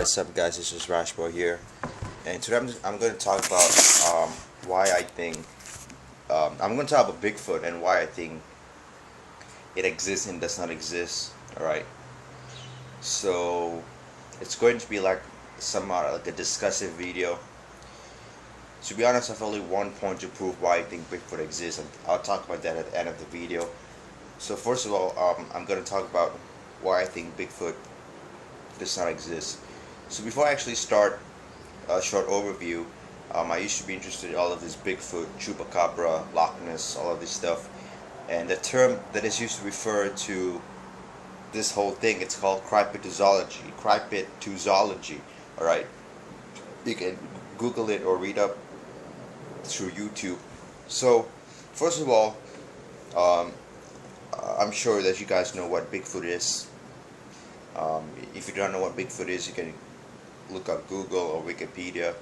What's up, guys? This is rasboi here, and today I'm going to talk about why I think I'm going to talk about Bigfoot and why I think it exists and does not exist. All right, so it's going to be like somewhat like a discussive video. To be honest, I've only one point to prove why I think Bigfoot exists, and I'll talk about that at the end of the video. So first of all, I'm going to talk about why I think Bigfoot does not exist. So before I actually start a short overview, I used to be interested in all of this Bigfoot, Chupacabra, Loch Ness, all of this stuff, and the term that is used to refer to this whole thing, it's called cryptozoology. Cryptozoology. All right, you can Google it or read up through YouTube. So first of all, I'm sure that you guys know what Bigfoot is. If you don't know what Bigfoot is, you can look up Google or Wikipedia.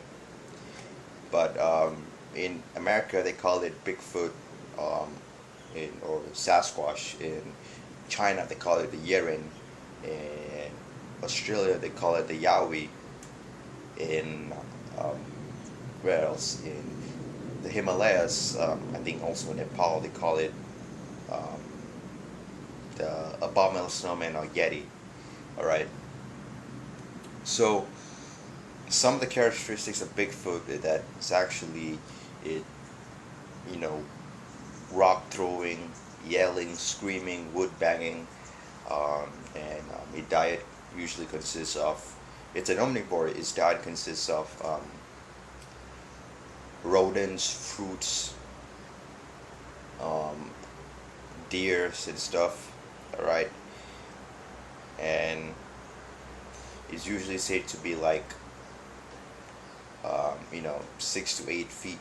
But in America, they call it Bigfoot, or Sasquatch. In China, they call it the Yeren. In Australia, they call it the Yowie. In where else? In the Himalayas, I think also in Nepal, they call it the abominable snowman or Yeti. Alright, so some of the characteristics of Bigfoot is that it's actually rock throwing, yelling, screaming, wood banging, and its diet usually consists of, it's an omnivore. Its diet consists of rodents, fruits, deers and stuff. Alright, and is usually said to be like 6 to 8 feet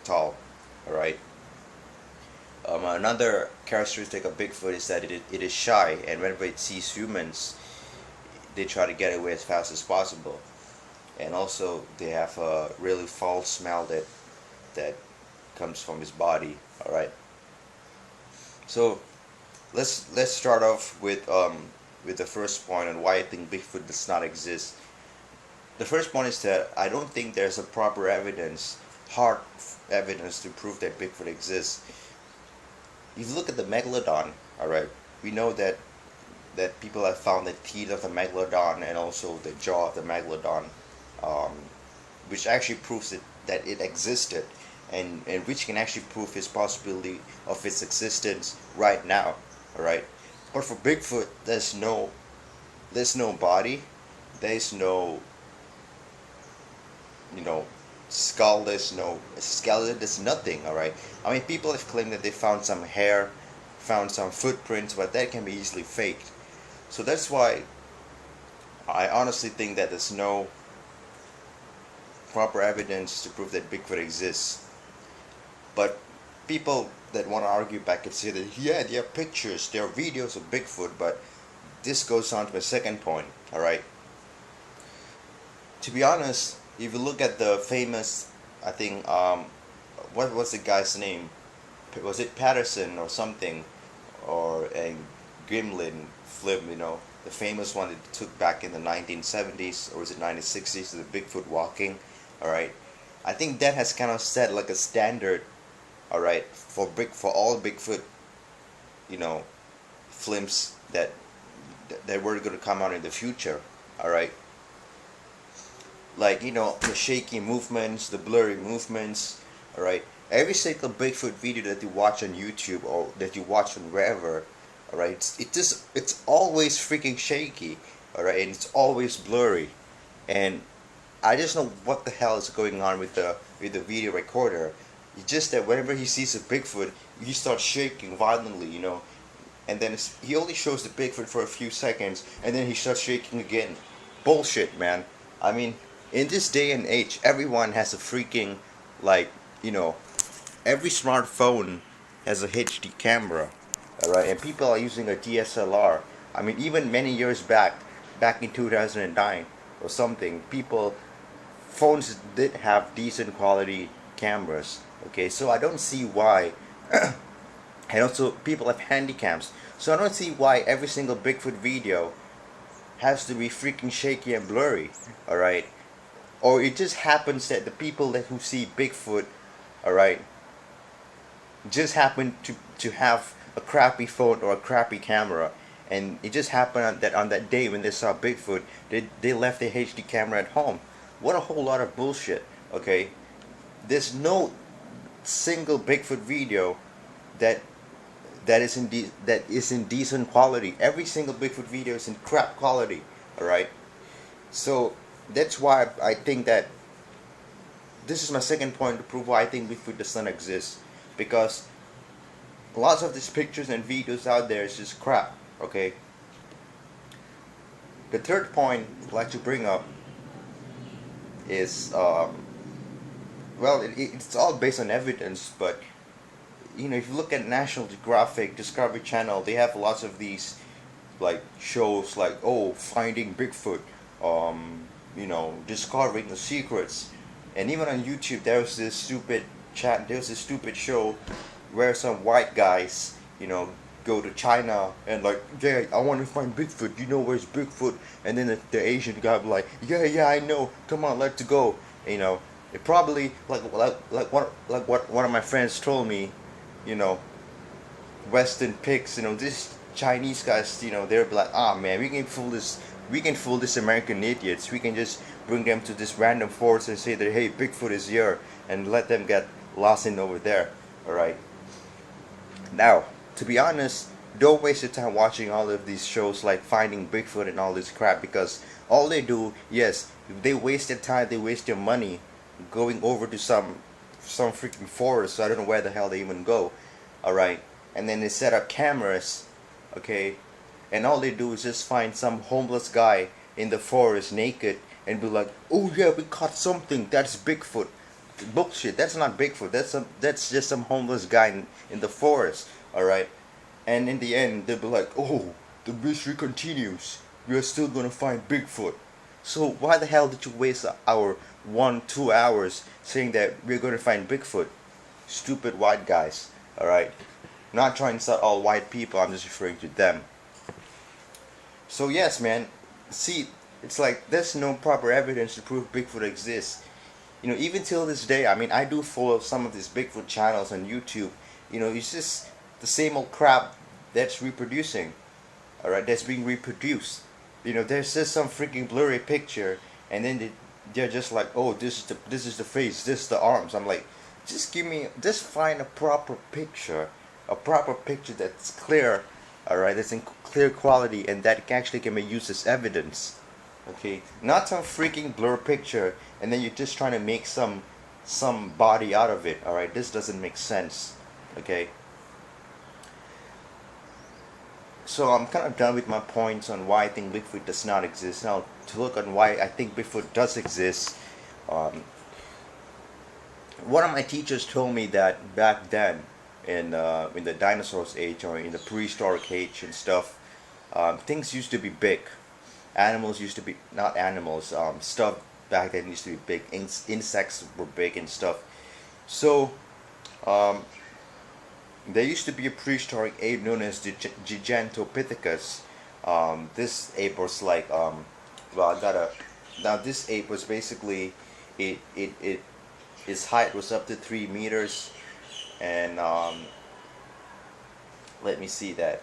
tall. All right. Another characteristic of Bigfoot is that it is shy, and whenever it sees humans, they try to get away as fast as possible. And also, they have a really foul smell that comes from his body. All right. So let's start off with the first point on why I think Bigfoot does not exist. The first point is that I don't think there's a proper evidence, hard evidence to prove that Bigfoot exists. If you look at the megalodon, alright, we know that people have found the teeth of the megalodon and also the jaw of the megalodon, which actually proves that it existed, and which can actually prove his possibility of its existence right now. Alright. But for Bigfoot, there's no body, there's no skull, there's no skeleton, there's nothing. Alright, I mean, people have claimed that they found some hair, found some footprints, but that can be easily faked. So that's why I honestly think that there's no proper evidence to prove that Bigfoot exists. But people that want to argue back and say that, yeah, there are pictures, there are videos of Bigfoot, but this goes on to my second point. Alright, to be honest, if you look at the famous, I think, what was the guy's name? Was it Patterson or something, or a Gremlin film? The famous one that took back in the 1970s, or was it 1960s? The Bigfoot walking. All right, I think that has kind of set like a standard. All right, for all Bigfoot, films that were going to come out in the future. All right. Like, the shaky movements, the blurry movements. Alright, every single Bigfoot video that you watch on YouTube or that you watch on wherever, alright, it's always freaking shaky. Alright, and it's always blurry. And I just know what the hell is going on with the video recorder. It's just that whenever he sees a Bigfoot, he starts shaking violently, and then he only shows the Bigfoot for a few seconds, and then he starts shaking again. Bullshit, man. I mean, in this day and age, everyone has a freaking, every smartphone has a HD camera, alright, and people are using a DSLR. I mean, even many years back in 2009 or something, phones did have decent quality cameras, okay, so I don't see why, and also people have handy cams, so I don't see why every single Bigfoot video has to be freaking shaky and blurry, all right? Or it just happens that the people that who see Bigfoot, all right, just happen to have a crappy phone or a crappy camera, and it just happened on that day when they saw Bigfoot, they left their HD camera at home. What a whole lot of bullshit. Okay, there's no single Bigfoot video that that is in decent quality. Every single Bigfoot video is in crap quality. All right, so that's why I think that this is my second point to prove why I think Bigfoot does not exist, because lots of these pictures and videos out there is just crap. Okay. The third point I'd like to bring up is well, it's all based on evidence, but you know, if you look at National Geographic, Discovery Channel, they have lots of these like shows like, oh, finding Bigfoot, you know, discovering the secrets, and even on YouTube there's this stupid show where some white guys, you know, go to China and like, yeah, I want to find Bigfoot. You know where's Bigfoot? And then the Asian guy be like, yeah, I know. Come on, let's go. You know, it probably like what one of my friends told me. You know, Western pigs. You know, this Chinese guys. You know, they're like, ah, man, we can fool this American idiots. We can just bring them to this random forest and say that, hey, Bigfoot is here, and let them get lost in over there. All right. Now, to be honest, don't waste your time watching all of these shows like Finding Bigfoot and all this crap, because all they do, yes, they waste their time, they waste their money going over to some freaking forest. So I don't know where the hell they even go. All right, and then they set up cameras, okay, and all they do is just find some homeless guy in the forest naked and be like, oh yeah, we caught something. That's Bigfoot. Bullshit. That's not Bigfoot. That's just some homeless guy in the forest. All right, and in the end they'll be like, oh, the mystery continues. We are still gonna find Bigfoot. So why the hell did you waste our 1-2 hours saying that we're gonna find Bigfoot? Stupid white guys. All right, not trying to insult all white people. I'm just referring to them. So yes, man. See, it's like there's no proper evidence to prove Bigfoot exists. You know, even till this day, I mean, I do follow some of these Bigfoot channels on YouTube. You know, it's just the same old crap that's reproducing. Alright, that's being reproduced. You know, there's just some freaking blurry picture, and then they're just like, oh, this is the face, this is the arms. I'm like, just find a proper picture that's clear, alright, that's in clear quality, and that actually can be used as evidence. Okay, not some freaking blur picture, and then you're just trying to make some body out of it. All right, this doesn't make sense. Okay, so I'm kind of done with my points on why I think Bigfoot does not exist. Now to look on why I think Bigfoot does exist. One of my teachers told me that back then, in the dinosaurs age or in the prehistoric age and stuff, things used to be big. Animals used to be, not animals, stuff back then used to be big. Insects were big and stuff. So there used to be a prehistoric ape known as Gigantopithecus. This ape was like, well, now this ape was basically, his height was up to 3 meters, and let me see that.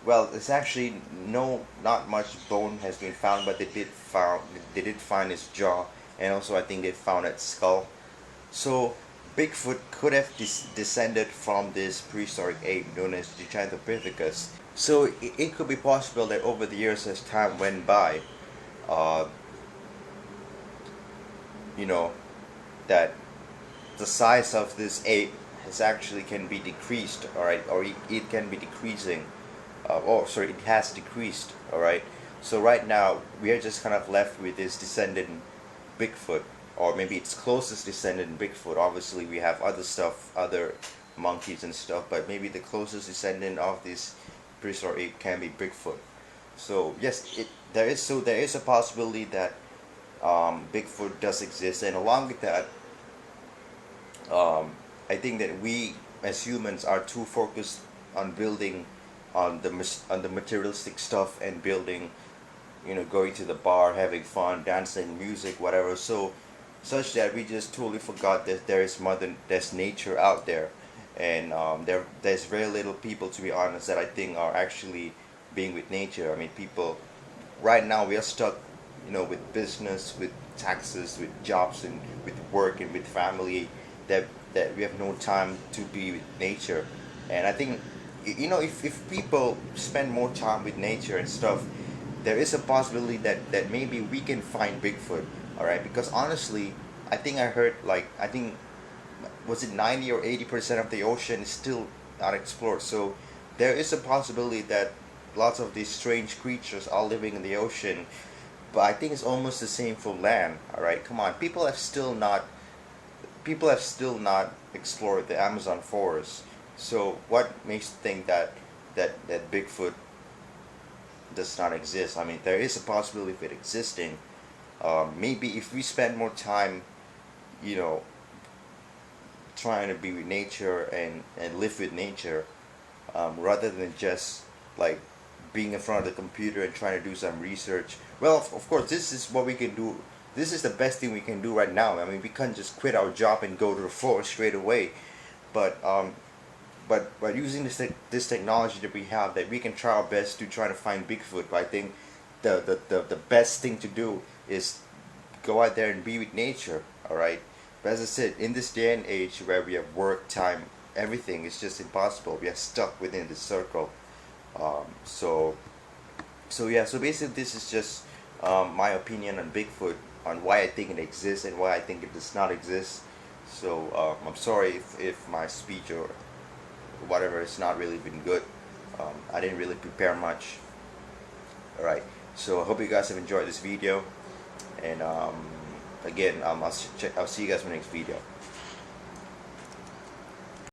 Well, it's actually not much bone has been found, but they did find his jaw, and also I think they found its skull. So Bigfoot could have descended from this prehistoric ape known as Gigantopithecus. So it could be possible that over the years, as time went by, you know, that the size of this ape has actually can be decreased, all right, or it can be decreasing. It has decreased. All right. So right now we are just kind of left with this descendant Bigfoot, or maybe its closest descendant Bigfoot. Obviously, we have other stuff, other monkeys and stuff, but maybe the closest descendant of this prehistoric ape can be Bigfoot. So yes, there is a possibility that Bigfoot does exist, and along with that, I think that we as humans are too focused on building on the materialistic stuff and building going to the bar, having fun, dancing, music, whatever. So such that we just totally forgot that there's nature out there, and there's very little people, to be honest, that I think are actually being with nature. I mean, people right now we are stuck, with business, with taxes, with jobs, and with work, and with family, that we have no time to be with nature. And I think, if people spend more time with nature and stuff, there is a possibility that maybe we can find Bigfoot. All right, because honestly, I think I heard, like, I think, was it 90 or 80% of the ocean is still not explored. So there is a possibility that lots of these strange creatures are living in the ocean. But I think it's almost the same for land. All right, come on, people have still not explored the Amazon forest. So what makes you think that Bigfoot does not exist? I mean, there is a possibility of it existing. Maybe if we spend more time, you know, trying to be with nature and live with nature, rather than just like being in front of the computer and trying to do some research. Well, of course, this is what we can do. This is the best thing we can do right now. I mean, we can't just quit our job and go to the forest straight away. But using this technology that we have, that we can try our best to try to find Bigfoot. But I think the best thing to do is go out there and be with nature. All right. But as I said, in this day and age where we have work, time, everything is just impossible. We are stuck within this circle. So yeah. So basically, this is just my opinion on Bigfoot, on why I think it exists and why I think it does not exist. So I'm sorry if my speech or whatever it's not really been good. I didn't really prepare much. All right. So I hope you guys have enjoyed this video, and again, I'll see you guys in the next video.